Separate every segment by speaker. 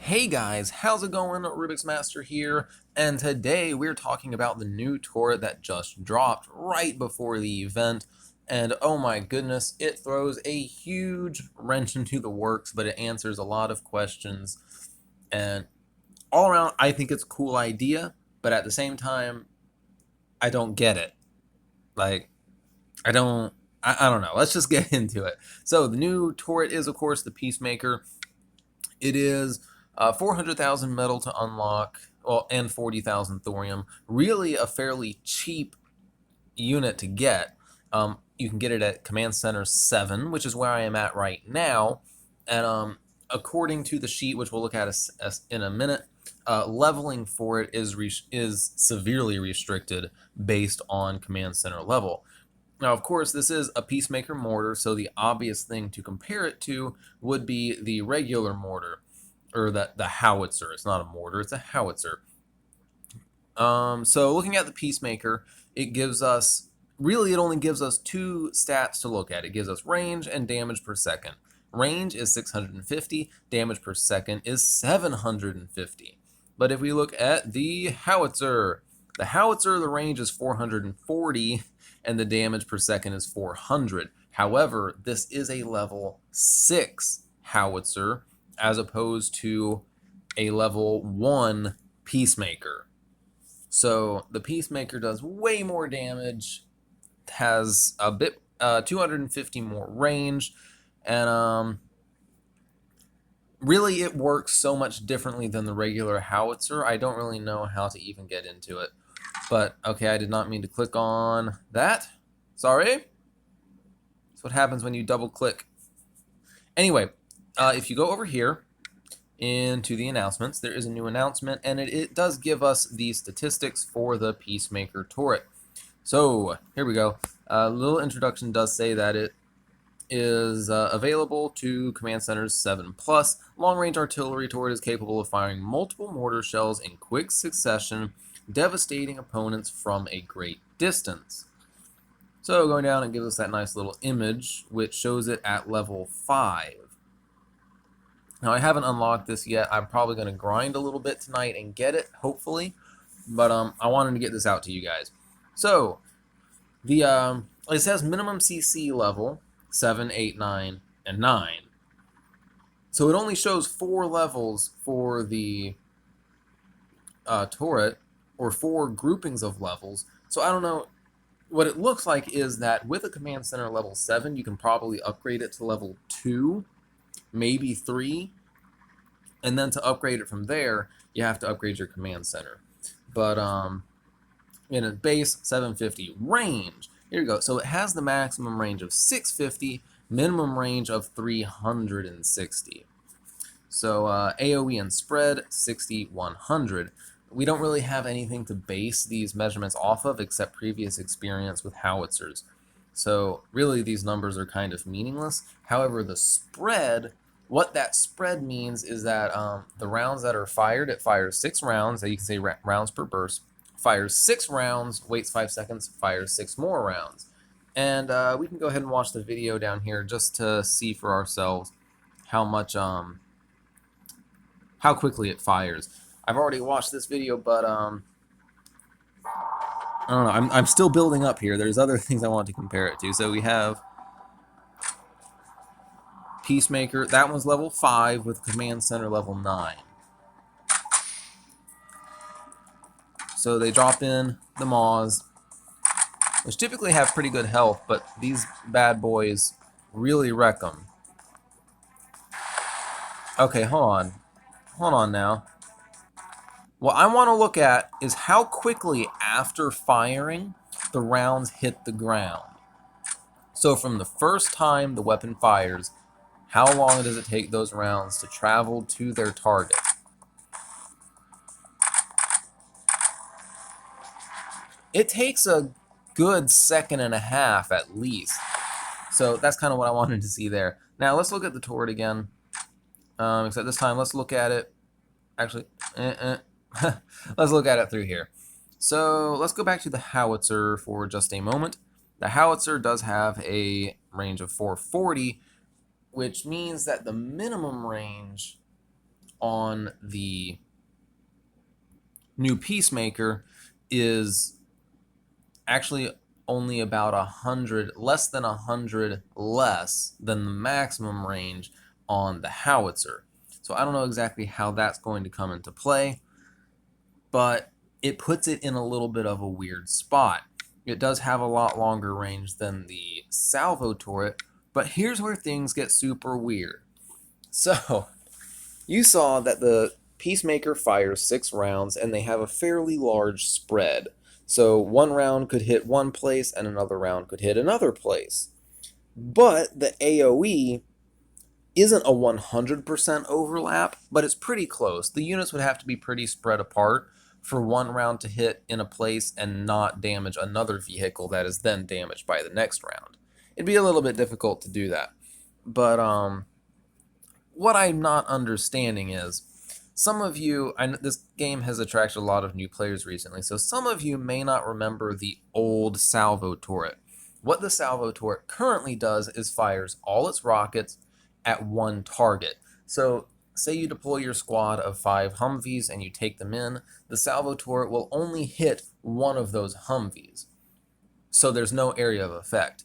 Speaker 1: Hey guys, how's it going? Rubik's Master here, and today we're talking about the new turret that just dropped right before the event, and oh my goodness, it throws a huge wrench into the works, but it answers a lot of questions, and all around, I think it's a cool idea, but at the same time, I don't get it. Like, I don't, I don't know. Let's just get into it. So the new turret is, of course, the Peacemaker. It is 400,000 metal to unlock, well, and 40,000 thorium. Really a fairly cheap unit to get. You can get it at Command Center 7, which is where I am at right now. And according to the sheet, which we'll look at in a minute, leveling for it is severely restricted based on Command Center level. Now, of course, this is a Peacemaker mortar, so the obvious thing to compare it to would be the regular mortar, or the howitzer. It's not a mortar, it's a howitzer. So looking at the Peacemaker, it gives us, really it only gives us two stats to look at. It gives us range and damage per second. Range is 650, damage per second is 750. But if we look at the howitzer, the range is 440 and the damage per second is 400. However, this is a level 6 howitzer as opposed to a level 1 Peacemaker. So the Peacemaker does way more damage, has a bit 250 more range, and really it works so much differently than the regular howitzer. I don't really know how to even get into it. But okay, I did not mean to click on that. Sorry. That's what happens when you double click. Anyway, if you go over here into the announcements, there is a new announcement, and it does give us the statistics for the Peacemaker turret. So here we go. A little introduction does say that it is available to Command Centers 7 Plus. Long-range artillery turret is capable of firing multiple mortar shells in quick succession, devastating opponents from a great distance. So going down, it gives us that nice little image, which shows it at level 5. Now, I haven't unlocked this yet. I'm probably going to grind a little bit tonight and get it, hopefully. But I wanted to get this out to you guys. So, it says minimum CC level 7, 8, 9, and 9. So it only shows 4 levels for the turret, or 4 groupings of levels. So I don't know. What it looks like is that with a Command Center level 7, you can probably upgrade it to level 2, maybe 3. And then to upgrade it from there, you have to upgrade your Command Center. But in a base 750 range, here you go. So it has the maximum range of 650, minimum range of 360. So AoE and spread 60, 100. We don't really have anything to base these measurements off of except previous experience with howitzers. So really these numbers are kind of meaningless. However, the spread, what that spread means is that the rounds that are fired, it fires 6 rounds, you can say rounds per burst, fires 6 rounds, waits 5 seconds, fires 6 more rounds. And we can go ahead and watch the video down here just to see for ourselves how much, how quickly it fires. I've already watched this video, but I don't know. I'm still building up here. There's other things I want to compare it to. So we have Peacemaker. That one's level 5 with Command Center level 9. So they drop in the Maws, which typically have pretty good health, but these bad boys really wreck them. Okay, hold on. Hold on now. What I want to look at is how quickly after firing the rounds hit the ground. So from the first time the weapon fires, how long does it take those rounds to travel to their target? It takes a good 1.5 seconds at least. So that's kind of what I wanted to see there. Now let's look at the turret again. Except this time let's look at it. Actually, let's look at it through here. So let's go back to the howitzer for just a moment. The howitzer does have a range of 440, which means that the minimum range on the new Peacemaker is actually only about 100, less than 100 less than the maximum range on the howitzer. So I don't know exactly how that's going to come into play, but it puts it in a little bit of a weird spot. It does have a lot longer range than the salvo turret, but here's where things get super weird. So, you saw that the Peacemaker fires 6 rounds and they have a fairly large spread. So, one round could hit one place and another round could hit another place. But the AoE isn't a 100% overlap, but it's pretty close. The units would have to be pretty spread apart for one round to hit in a place and not damage another vehicle that is then damaged by the next round. It'd be a little bit difficult to do that. But what I'm not understanding is some of you, this game has attracted a lot of new players recently, so some of you may not remember the old salvo turret. What the salvo turret currently does is fires all its rockets at one target. So say you deploy your squad of 5 Humvees and you take them in, the salvo turret will only hit one of those Humvees. So there's no area of effect.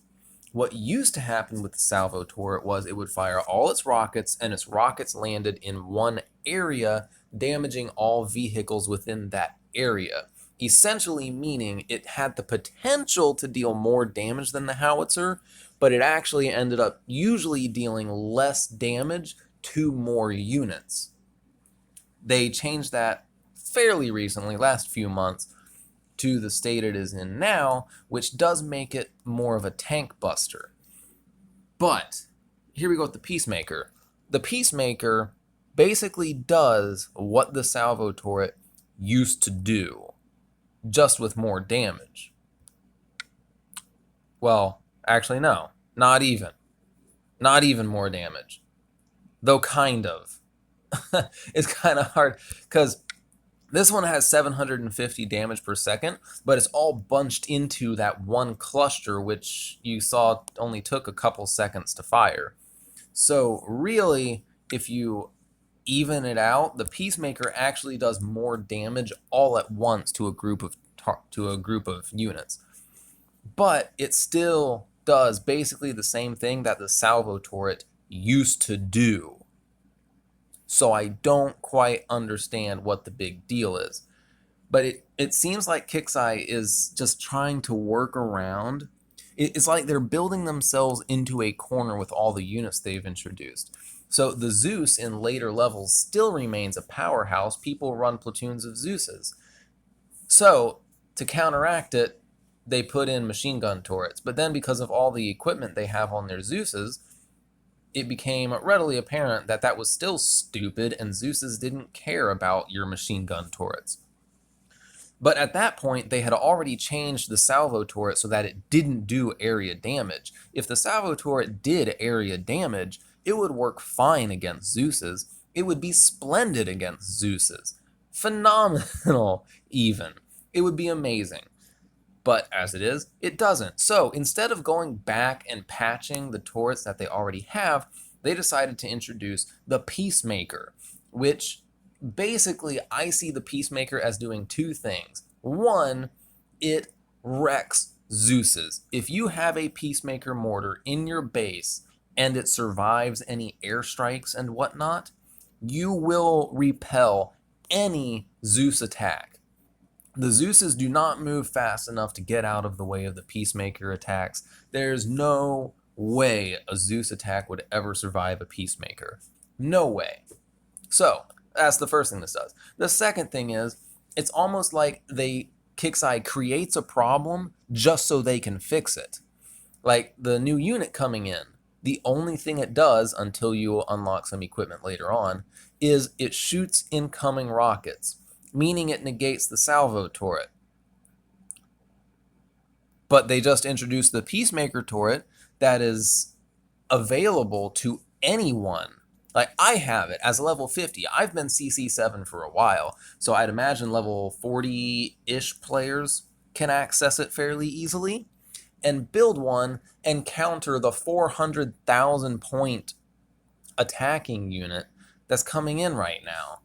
Speaker 1: What used to happen with the salvo turret was it would fire all its rockets, and its rockets landed in one area, damaging all vehicles within that area. Essentially meaning it had the potential to deal more damage than the howitzer, but it actually ended up usually dealing less damage to more units. They changed that fairly recently, last few months, to the state it is in now, which does make it more of a tank buster. But here we go with the Peacemaker. The Peacemaker basically does what the salvo turret used to do, just with more damage. Well, actually no, not even. Not even more damage. Though kind of. It's kind of hard, because this one has 750 damage per second, but it's all bunched into that one cluster, which you saw only took a couple seconds to fire. So really, if you even it out, the Peacemaker actually does more damage all at once to a group of units. But it still does basically the same thing that the salvo turret used to do. So I don't quite understand what the big deal is. But it seems like Kixeye is just trying to work around. It's like they're building themselves into a corner with all the units they've introduced. So the Zeus in later levels still remains a powerhouse. People run platoons of Zeuses. So to counteract it, they put in machine gun turrets. But then because of all the equipment they have on their Zeuses, it became readily apparent that that was still stupid and Zeuses didn't care about your machine gun turrets. But at that point, they had already changed the salvo turret so that it didn't do area damage. If the salvo turret did area damage, it would work fine against Zeus's. It would be splendid against Zeus's. Phenomenal, even. It would be amazing. But as it is, it doesn't. So instead of going back and patching the turrets that they already have, they decided to introduce the Peacemaker, which basically I see the Peacemaker as doing two things. One, it wrecks Zeus's. If you have a Peacemaker mortar in your base and it survives any airstrikes and whatnot, you will repel any Zeus attack. The Zeuses do not move fast enough to get out of the way of the Peacemaker attacks. There's no way a Zeus attack would ever survive a Peacemaker. No way. So, that's the first thing this does. The second thing is, it's almost like Kixeye creates a problem just so they can fix it. Like the new unit coming in, the only thing it does until you unlock some equipment later on is it shoots incoming rockets, meaning it negates the salvo turret. But they just introduced the Peacemaker turret that is available to anyone. Like, I have it as a level 50. I've been CC7 for a while, so I'd imagine level 40-ish players can access it fairly easily and build one and counter the 400,000 point attacking unit that's coming in right now.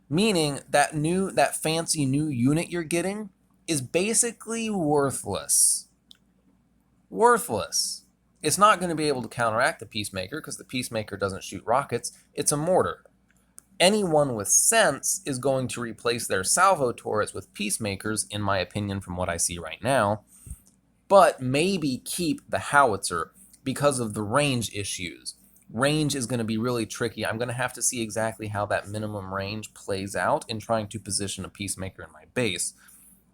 Speaker 1: Meaning that fancy new unit you're getting is basically worthless. Worthless. It's not going to be able to counteract the Peacemaker because the Peacemaker doesn't shoot rockets. It's a mortar. Anyone with sense is going to replace their salvo turrets with Peacemakers, in my opinion, from what I see right now, but maybe keep the howitzer because of the range issues. Range is going to be really tricky. I'm going to have to see exactly how that minimum range plays out in trying to position a Peacemaker in my base.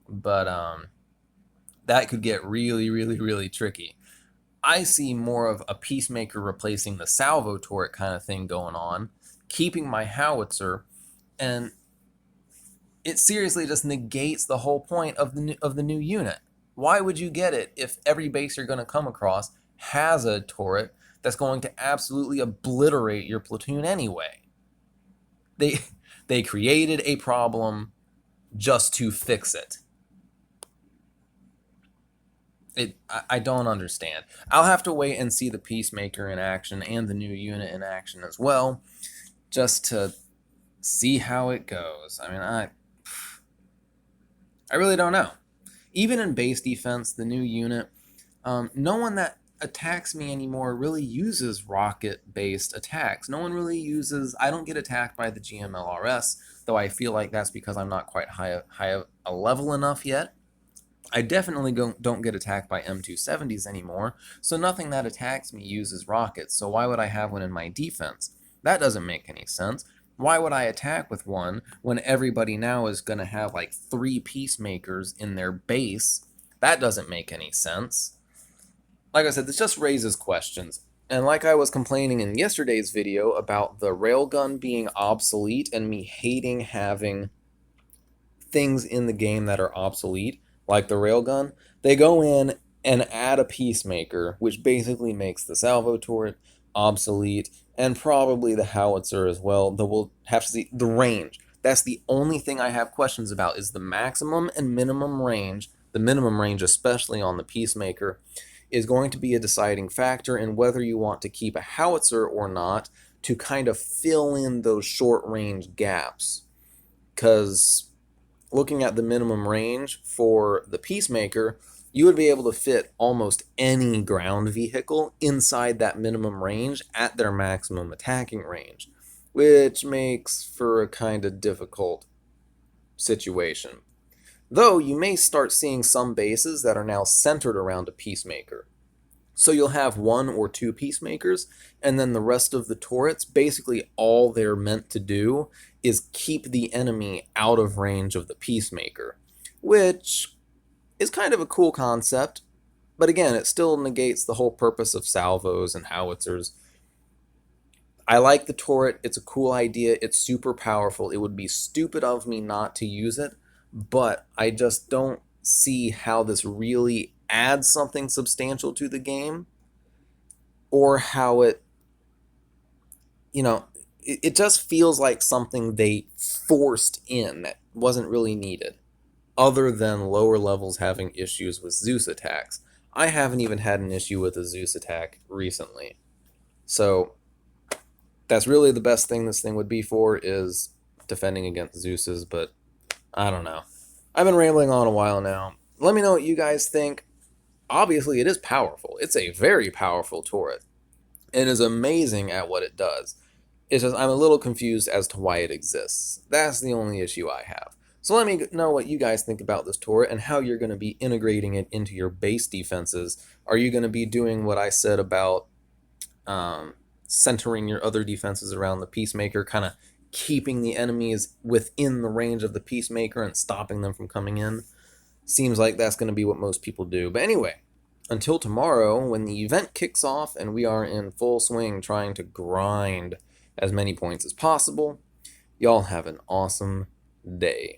Speaker 1: But that could get really, really, really tricky. I see more of a Peacemaker replacing the salvo turret kind of thing going on, keeping my howitzer, and it seriously just negates the whole point of the new unit. Why would you get it if every base you're going to come across has a turret that's going to absolutely obliterate your platoon anyway? They created a problem just to fix it. I don't understand. I'll have to wait and see the Peacemaker in action and the new unit in action as well, just to see how it goes. I mean, I really don't know. Even in base defense, the new unit, no one that attacks me anymore really uses rocket-based attacks. No one really uses... I don't get attacked by the GMLRS, though I feel like that's because I'm not quite high a level enough yet. I definitely don't get attacked by M270s anymore, so nothing that attacks me uses rockets, so why would I have one in my defense? That doesn't make any sense. Why would I attack with one when everybody now is going to have like 3 Peacemakers in their base? That doesn't make any sense. Like I said, this just raises questions. And like I was complaining in yesterday's video about the railgun being obsolete and me hating having things in the game that are obsolete, like the railgun, they go in and add a Peacemaker, which basically makes the salvo turret obsolete, and probably the howitzer as well, though we'll have to see the range. That's the only thing I have questions about, is the maximum and minimum range. The minimum range, especially on the Peacemaker, is going to be a deciding factor in whether you want to keep a howitzer or not to kind of fill in those short-range gaps. Because looking at the minimum range for the Peacemaker, you would be able to fit almost any ground vehicle inside that minimum range at their maximum attacking range, which makes for a kind of difficult situation. Though you may start seeing some bases that are now centered around a Peacemaker. So you'll have 1 or 2 Peacemakers, and then the rest of the turrets, basically all they're meant to do is keep the enemy out of range of the Peacemaker, which is kind of a cool concept, but again, it still negates the whole purpose of salvos and howitzers. I like the turret, it's a cool idea, it's super powerful, it would be stupid of me not to use it, but I just don't see how this really adds something substantial to the game, or how it, it just feels like something they forced in that wasn't really needed, other than lower levels having issues with Zeus attacks. I haven't even had an issue with a Zeus attack recently. So that's really the best thing this thing would be for, is defending against Zeus's, but I don't know. I've been rambling on a while now. Let me know what you guys think. Obviously, it is powerful. It's a very powerful turret. It is amazing at what it does. It's just I'm a little confused as to why it exists. That's the only issue I have. So let me know what you guys think about this turret and how you're going to be integrating it into your base defenses. Are you going to be doing what I said about centering your other defenses around the Peacemaker, kind of keeping the enemies within the range of the Peacemaker and stopping them from coming in? Seems like that's going to be what most people do. But anyway, until tomorrow, when the event kicks off and we are in full swing trying to grind as many points as possible, y'all have an awesome day.